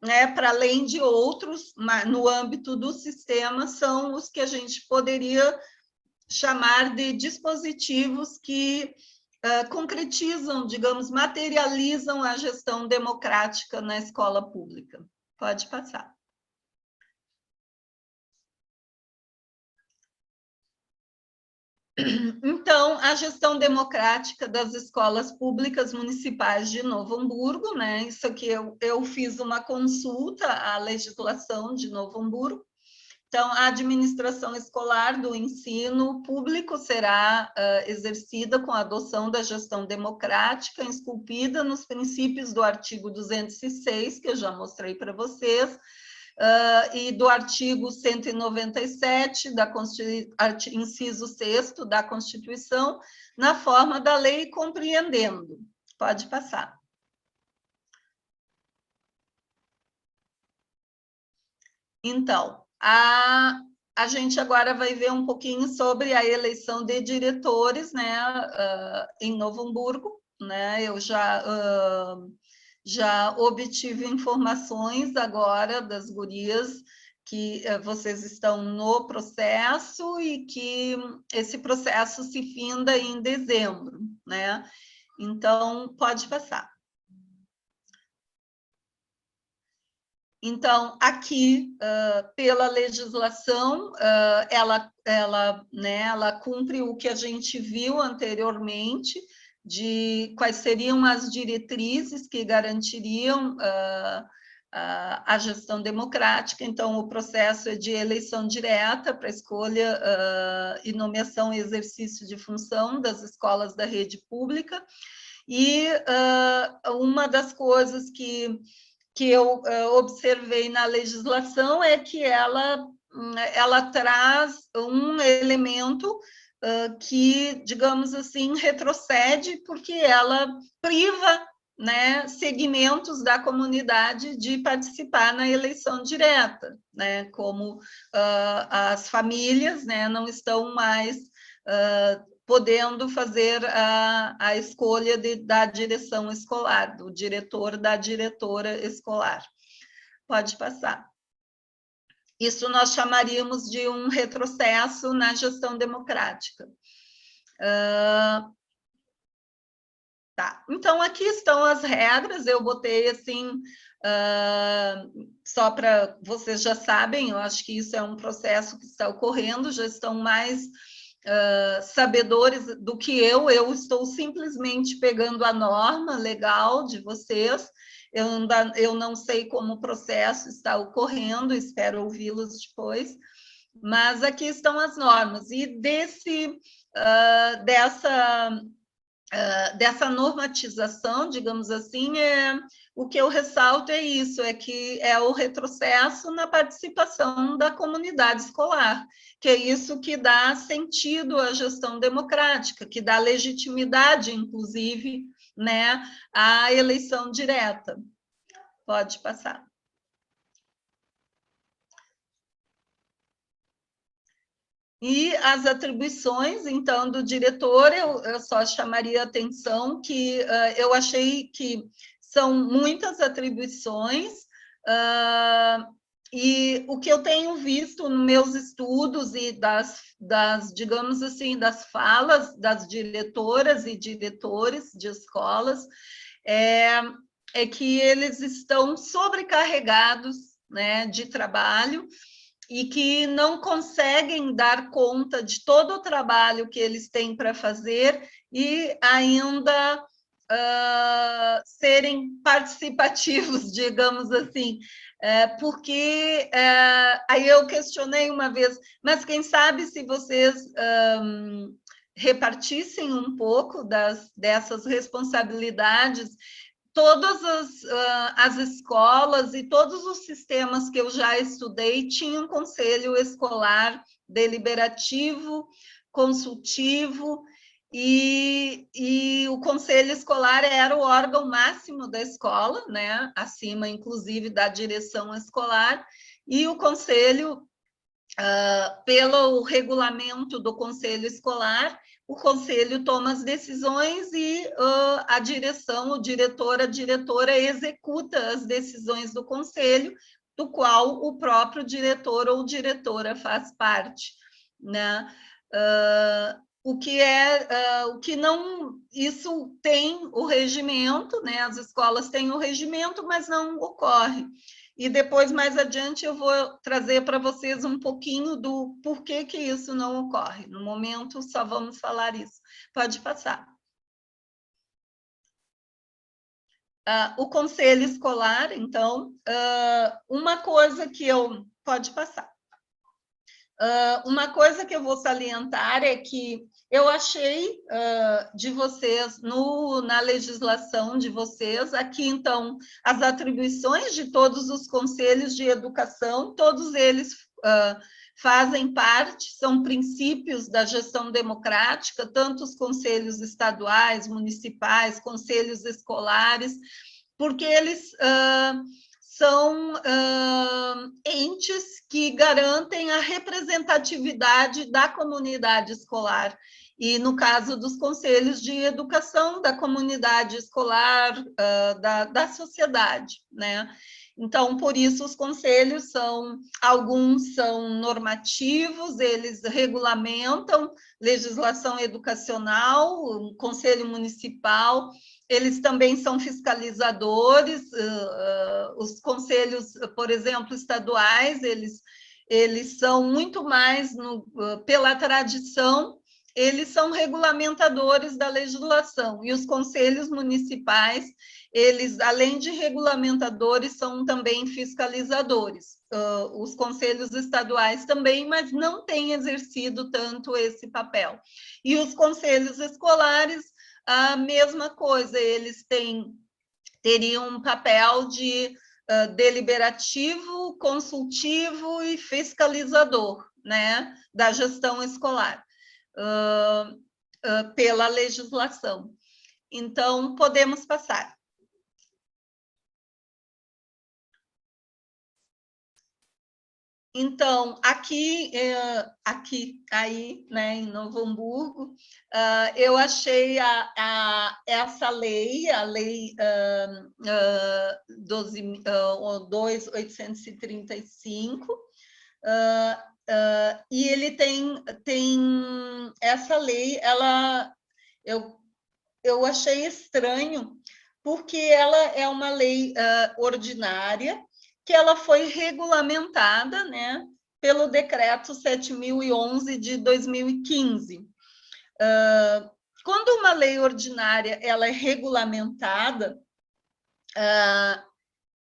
Speaker 4: né, para além de outros, no âmbito do sistema, são os que a gente poderia chamar de dispositivos que concretizam, digamos, materializam a gestão democrática na escola pública. Pode passar. Então, a gestão democrática das escolas públicas municipais de Novo Hamburgo, né? Isso aqui eu fiz uma consulta à legislação de Novo Hamburgo. Então, a administração escolar do ensino público será exercida com a adoção da gestão democrática, esculpida nos princípios do artigo 206, que eu já mostrei para vocês, e do artigo 197, inciso 6º da Constituição, na forma da lei, compreendendo. Pode passar. Então, a gente agora vai ver um pouquinho sobre a eleição de diretores, né, em Novo Hamburgo, né? Eu já obtive informações agora das gurias que vocês estão no processo e que esse processo se finda em dezembro, né? Então, pode passar. Então, aqui, pela legislação, ela cumpre o que a gente viu anteriormente, de quais seriam as diretrizes que garantiriam a gestão democrática. Então, o processo é de eleição direta para escolha e nomeação e exercício de função das escolas da rede pública. E uma das coisas que eu observei na legislação é que ela traz um elemento que, digamos assim, retrocede, porque ela priva, né, segmentos da comunidade de participar na eleição direta, né, como as famílias, né, não estão mais podendo fazer a escolha da direção escolar, do diretor, da diretora escolar. Pode passar. Isso nós chamaríamos de um retrocesso na gestão democrática. Tá. Então, aqui estão as regras, eu botei assim, só para vocês já sabem, eu acho que isso é um processo que está ocorrendo, já estão mais sabedores do que eu estou simplesmente pegando a norma legal de vocês, eu não sei como o processo está ocorrendo, espero ouvi-los depois, mas aqui estão as normas, e dessa normatização, digamos assim, o que eu ressalto é isso, é que é o retrocesso na participação da comunidade escolar, que é isso que dá sentido à gestão democrática, que dá legitimidade, inclusive, né, à eleição direta. Pode passar. E as atribuições, então, do diretor, eu só chamaria a atenção que eu achei que são muitas atribuições, e o que eu tenho visto nos meus estudos e digamos assim, das falas das diretoras e diretores de escolas, é que eles estão sobrecarregados, né, de trabalho, e que não conseguem dar conta de todo o trabalho que eles têm para fazer e ainda serem participativos, digamos assim, porque aí eu questionei uma vez, mas quem sabe se vocês repartissem um pouco dessas responsabilidades. Todas as escolas e todos os sistemas que eu já estudei tinham conselho escolar deliberativo, consultivo, e o conselho escolar era o órgão máximo da escola, né? Acima, inclusive, da direção escolar, e o conselho, pelo regulamento do conselho escolar, o conselho toma as decisões e a direção, o diretor, a diretora executa as decisões do conselho, do qual o próprio diretor ou diretora faz parte, né? O que não, isso tem o regimento, né? As escolas têm o regimento, mas não ocorre. E depois, mais adiante, eu vou trazer para vocês um pouquinho do porquê que isso não ocorre. No momento, só vamos falar isso. Pode passar. O conselho escolar, então, uma coisa que eu... Pode passar. Uma coisa que eu vou salientar é que eu achei de vocês, na legislação de vocês, aqui, então, as atribuições de todos os conselhos de educação, todos eles fazem parte, são princípios da gestão democrática, tanto os conselhos estaduais, municipais, conselhos escolares, porque eles... são entes que garantem a representatividade da comunidade escolar, e no caso dos conselhos de educação, da comunidade escolar, da sociedade, né? Então, por isso, os conselhos alguns são normativos, eles regulamentam legislação educacional, o conselho municipal, eles também são fiscalizadores, os conselhos, por exemplo, estaduais, eles são muito mais, pela tradição, eles são regulamentadores da legislação, e os conselhos municipais, eles, além de regulamentadores, são também fiscalizadores. Os conselhos estaduais também, mas não têm exercido tanto esse papel. E os conselhos escolares, a mesma coisa, eles teriam um papel de deliberativo, consultivo e fiscalizador, né, da gestão escolar, pela legislação. Então, podemos passar. Então, aí, né, em Novo Hamburgo, eu achei essa lei, a Lei 2.835, e ele tem essa lei, eu achei estranho, porque ela é uma lei ordinária, que ela foi regulamentada, né, pelo Decreto 7.011 de 2015. Quando uma lei ordinária ela é regulamentada,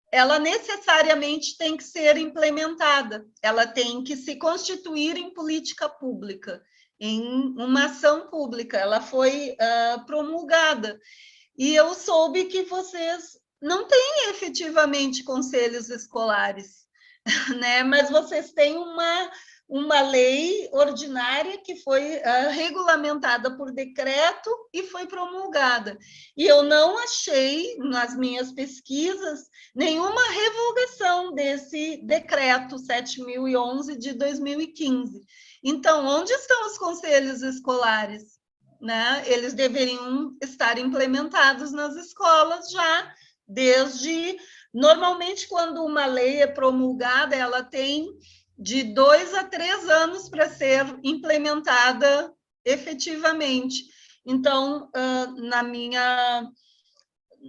Speaker 4: ela necessariamente tem que ser implementada, ela tem que se constituir em política pública, em uma ação pública, ela foi promulgada. E eu soube que vocês não têm efetivamente conselhos escolares, né? Mas vocês têm uma lei ordinária que foi regulamentada por decreto e foi promulgada. E eu não achei, nas minhas pesquisas, nenhuma revogação desse decreto 7.011 de 2015. Então, onde estão os conselhos escolares? Né? Eles deveriam estar implementados nas escolas já desde... Normalmente, quando uma lei é promulgada, ela tem de 2 a 3 anos para ser implementada efetivamente. Então, na minha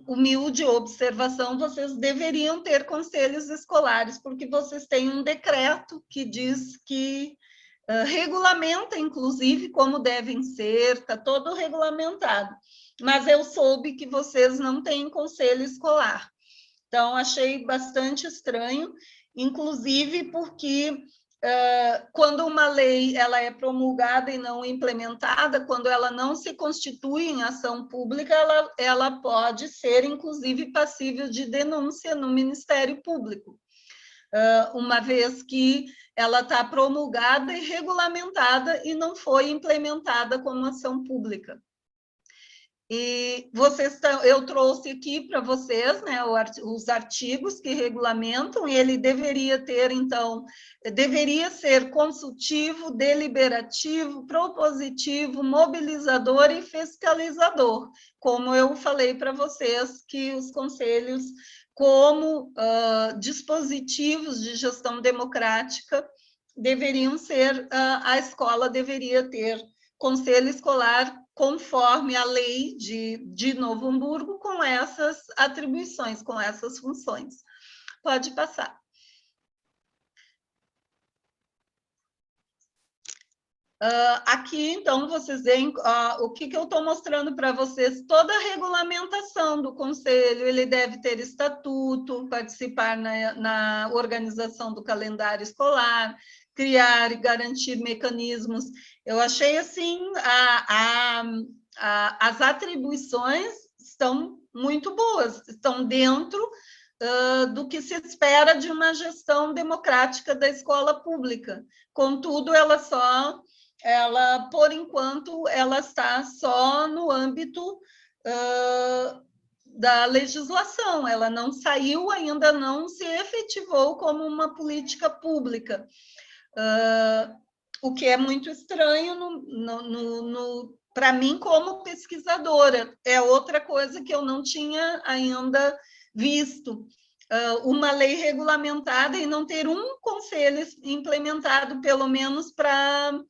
Speaker 4: humilde observação, vocês deveriam ter conselhos escolares, porque vocês têm um decreto que diz que regulamenta, inclusive, como devem ser, está todo regulamentado. Mas eu soube que vocês não têm conselho escolar. Então, achei bastante estranho, inclusive porque quando uma lei ela é promulgada e não implementada, quando ela não se constitui em ação pública, ela pode ser, inclusive, passível de denúncia no Ministério Público, uma vez que ela está promulgada e regulamentada e não foi implementada como ação pública. E eu trouxe aqui para vocês, né, os artigos que regulamentam, e ele deveria ter, então, deveria ser consultivo, deliberativo, propositivo, mobilizador e fiscalizador, como eu falei para vocês, que os conselhos, como dispositivos de gestão democrática, deveriam ser, a escola deveria ter conselho escolar conforme a lei de Novo Hamburgo, com essas atribuições, com essas funções. Pode passar. Aqui, então, vocês veem o que eu estou mostrando para vocês, toda a regulamentação do conselho, ele deve ter estatuto, participar na organização do calendário escolar, criar e garantir mecanismos. Eu achei, assim, as atribuições estão muito boas, estão dentro do que se espera de uma gestão democrática da escola pública. Contudo, por enquanto, ela está só no âmbito da legislação, ela não saiu, ainda não se efetivou como uma política pública, o que é muito estranho para mim como pesquisadora. É outra coisa que eu não tinha ainda visto, uma lei regulamentada e não ter um conselho implementado, pelo menos para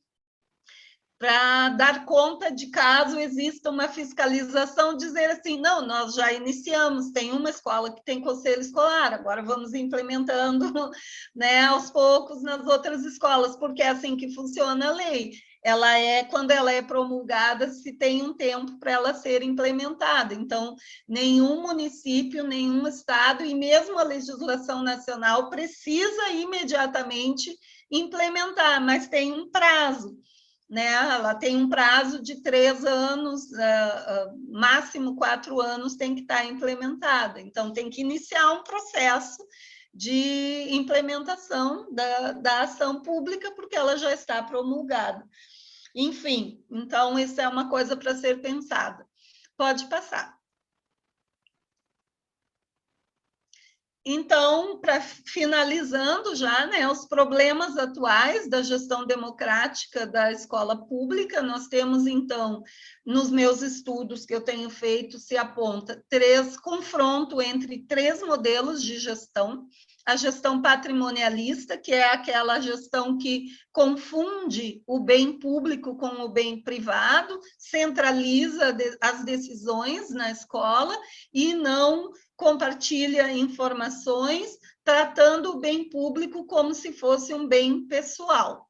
Speaker 4: dar conta de caso exista uma fiscalização, dizer assim, não, nós já iniciamos, tem uma escola que tem conselho escolar, agora vamos implementando, né, aos poucos nas outras escolas, porque é assim que funciona a lei. Quando ela é promulgada, se tem um tempo para ela ser implementada. Então, nenhum município, nenhum estado, e mesmo a legislação nacional precisa imediatamente implementar, mas tem um prazo. Né? Ela tem um prazo de 3 anos, máximo 4 anos tem que estar implementada. Então, tem que iniciar um processo de implementação da ação pública, porque ela já está promulgada. Enfim, então, isso é uma coisa para ser pensada. Pode passar. Então, finalizando já, né, os problemas atuais da gestão democrática da escola pública, nós temos, então, nos meus estudos que eu tenho feito, se aponta confronto entre 3 modelos de gestão. A gestão patrimonialista, que é aquela gestão que confunde o bem público com o bem privado, centraliza as decisões na escola e não compartilha informações, tratando o bem público como se fosse um bem pessoal.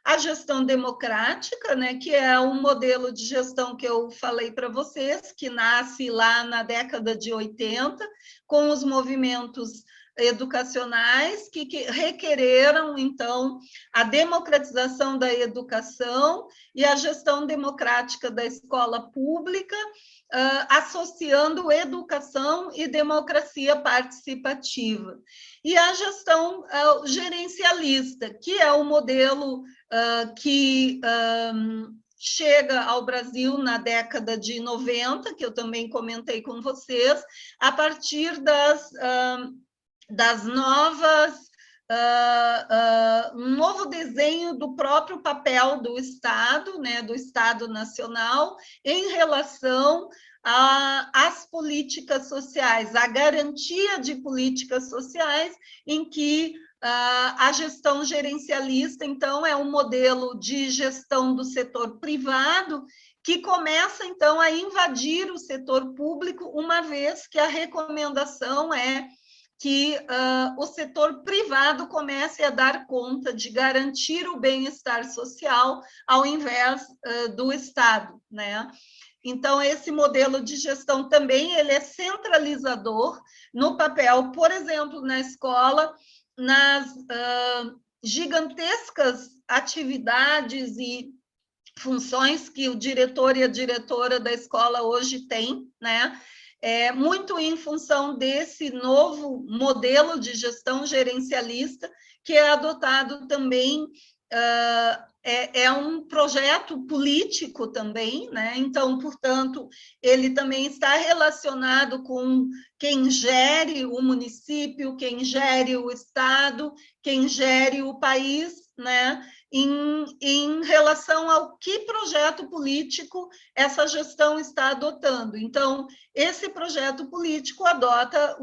Speaker 4: A gestão democrática, né, que é um modelo de gestão que eu falei para vocês, que nasce lá na década de 80, com os movimentos educacionais que requereram, então, a democratização da educação e a gestão democrática da escola pública, associando educação e democracia participativa. E a gestão gerencialista, que é o modelo que chega ao Brasil na década de 90, que eu também comentei com vocês, a partir das novas um novo desenho do próprio papel do Estado, né, do Estado Nacional, em relação às políticas sociais, a garantia de políticas sociais em que a gestão gerencialista, então, é um modelo de gestão do setor privado que começa, então, a invadir o setor público, uma vez que a recomendação é que o setor privado comece a dar conta de garantir o bem-estar social ao invés do Estado, né? Então, esse modelo de gestão também ele é centralizador no papel, por exemplo, na escola, nas gigantescas atividades e funções que o diretor e a diretora da escola hoje têm, né? Muito em função desse novo modelo de gestão gerencialista que é adotado também, é um projeto político também, né? Então, portanto, ele também está relacionado com quem gere o município, quem gere o estado, quem gere o país, né? Em relação ao que projeto político essa gestão está adotando. Então, esse projeto político adota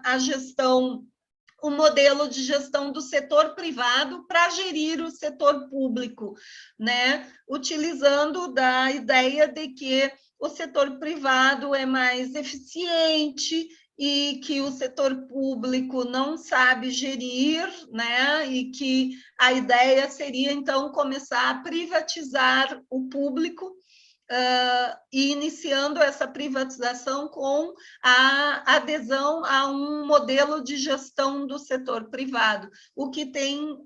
Speaker 4: a gestão, o modelo de gestão do setor privado para gerir o setor público, né? Utilizando da ideia de que o setor privado é mais eficiente e que o setor público não sabe gerir, né? E que a ideia seria, então, começar a privatizar o público, e iniciando essa privatização com a adesão a um modelo de gestão do setor privado, o que tem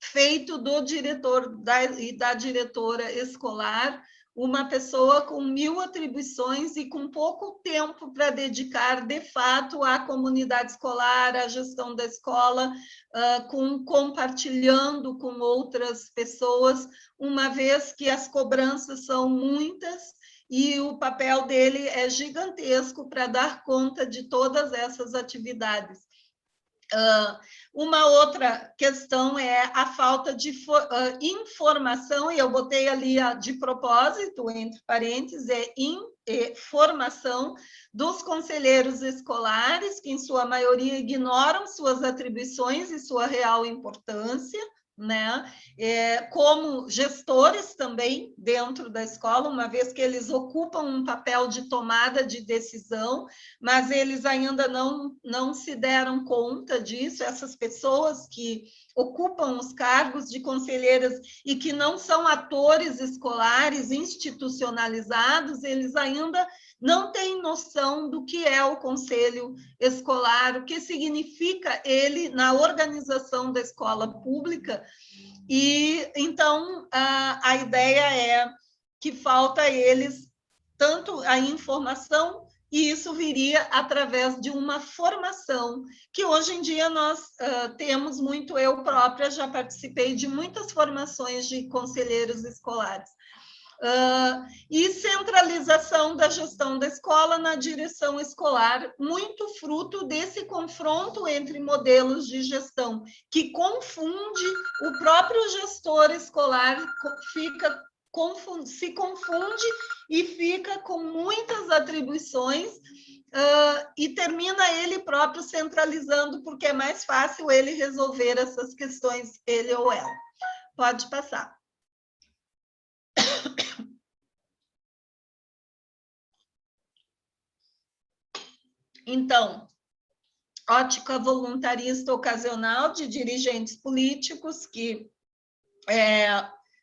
Speaker 4: feito do diretor e da diretora escolar uma pessoa com 1000 atribuições e com pouco tempo para dedicar, de fato, à comunidade escolar, à gestão da escola, compartilhando com outras pessoas, uma vez que as cobranças são muitas e o papel dele é gigantesco para dar conta de todas essas atividades. Uma outra questão é a falta de informação, e eu botei ali de propósito, entre parênteses, formação dos conselheiros escolares, que em sua maioria ignoram suas atribuições e sua real importância, né? Como gestores também dentro da escola, uma vez que eles ocupam um papel de tomada de decisão, mas eles ainda não se deram conta disso, essas pessoas que ocupam os cargos de conselheiras e que não são atores escolares institucionalizados, eles ainda não têm noção do que é o conselho escolar, o que significa ele na organização da escola pública. E, então, a ideia é que falta a eles tanto a informação, e isso viria através de uma formação, que hoje em dia nós temos muito, eu própria já participei de muitas formações de conselheiros escolares. E centralização da gestão da escola na direção escolar, muito fruto desse confronto entre modelos de gestão, que confunde o próprio gestor escolar, se confunde e fica com muitas atribuições, e termina ele próprio centralizando, porque é mais fácil ele resolver essas questões, ele ou ela. Pode passar. Então, ótica voluntarista ocasional de dirigentes políticos que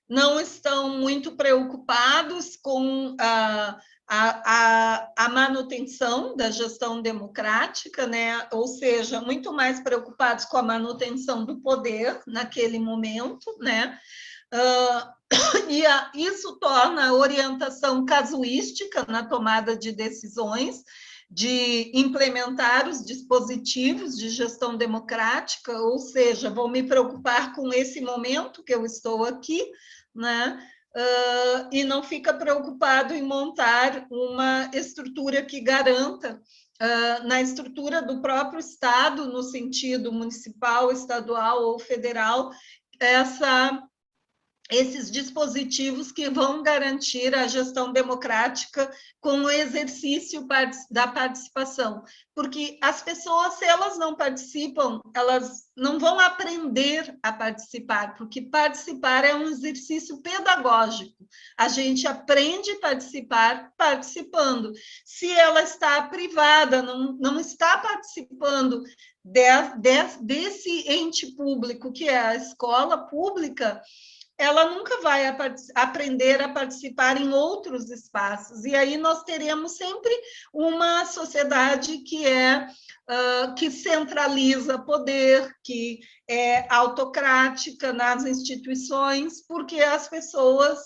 Speaker 4: não estão muito preocupados com a manutenção da gestão democrática, né? Ou seja, muito mais preocupados com a manutenção do poder naquele momento, né? E isso torna a orientação casuística na tomada de decisões, de implementar os dispositivos de gestão democrática, ou seja, vou me preocupar com esse momento que eu estou aqui, né? E não fica preocupado em montar uma estrutura que garanta na estrutura do próprio Estado, no sentido municipal, estadual ou federal, esses dispositivos que vão garantir a gestão democrática com o exercício da participação. Porque as pessoas, se elas não participam, elas não vão aprender a participar, porque participar é um exercício pedagógico. A gente aprende a participar participando. Se ela está privada, não está participando desse ente público, que é a escola pública, ela nunca vai aprender a participar em outros espaços. E aí nós teremos sempre uma sociedade que centraliza poder, que é autocrática nas instituições, porque as pessoas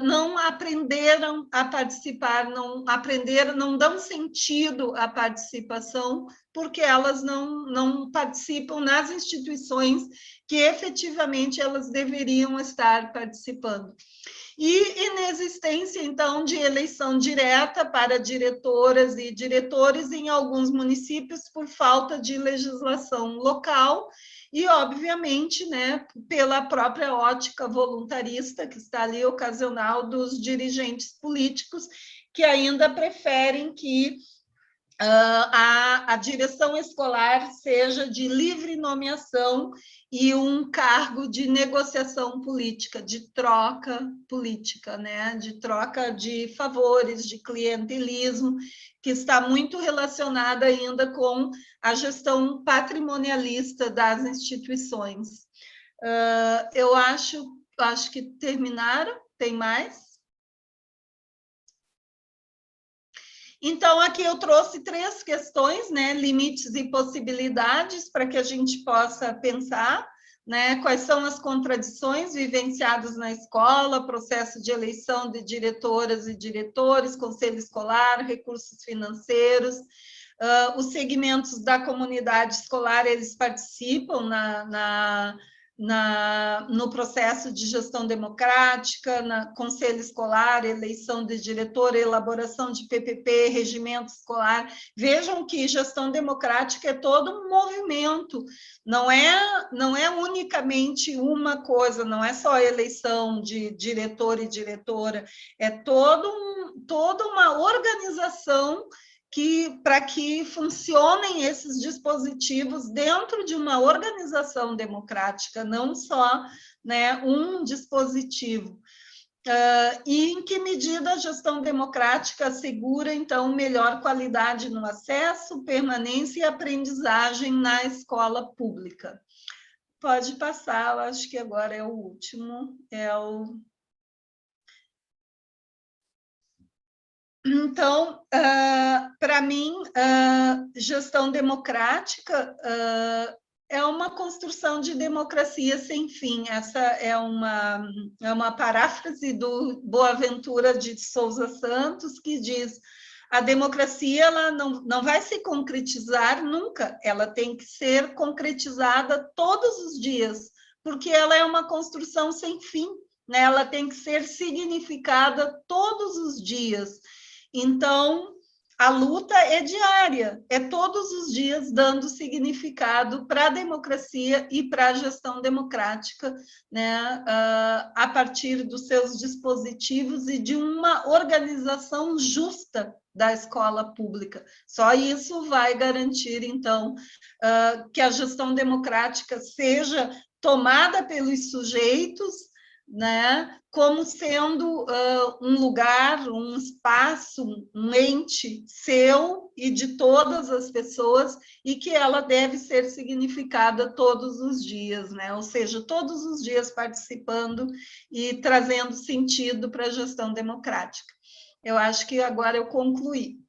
Speaker 4: não aprenderam a participar, não dão sentido à participação, porque elas não participam nas instituições que efetivamente elas deveriam estar participando. E inexistência, então, de eleição direta para diretoras e diretores em alguns municípios por falta de legislação local e, obviamente, né, pela própria ótica voluntarista que está ali, ocasional, dos dirigentes políticos, que ainda preferem que a direção escolar seja de livre nomeação e um cargo de negociação política, de troca política, né? De troca de favores, de clientelismo, que está muito relacionada ainda com a gestão patrimonialista das instituições. Eu acho que terminaram. Tem mais? Então, aqui eu trouxe 3 questões, né? Limites e possibilidades, para que a gente possa pensar, né? Quais são as contradições vivenciadas na escola, processo de eleição de diretoras e diretores, conselho escolar, recursos financeiros, os segmentos da comunidade escolar, eles participam no processo de gestão democrática, na conselho escolar, eleição de diretor, elaboração de PPP, regimento escolar. Vejam que gestão democrática é todo um movimento, não é unicamente uma coisa, não é só a eleição de diretor e diretora, é toda uma organização para que funcionem esses dispositivos dentro de uma organização democrática, não só, né, um dispositivo. E em que medida a gestão democrática assegura, então, melhor qualidade no acesso, permanência e aprendizagem na escola pública? Pode passar, eu acho que agora é o último, Então, para mim, gestão democrática é uma construção de democracia sem fim. Essa é uma paráfrase do Boaventura de Souza Santos, que diz: a democracia ela não vai se concretizar nunca, ela tem que ser concretizada todos os dias, porque ela é uma construção sem fim, né? Ela tem que ser significada todos os dias. Então, a luta é diária, é todos os dias dando significado para a democracia e para a gestão democrática, né, a partir dos seus dispositivos e de uma organização justa da escola pública. Só isso vai garantir, então, que a gestão democrática seja tomada pelos sujeitos, né, como sendo um lugar, um espaço, um ente seu e de todas as pessoas, e que ela deve ser significada todos os dias, né? Ou seja, todos os dias participando e trazendo sentido para a gestão democrática. Eu acho que agora eu concluí.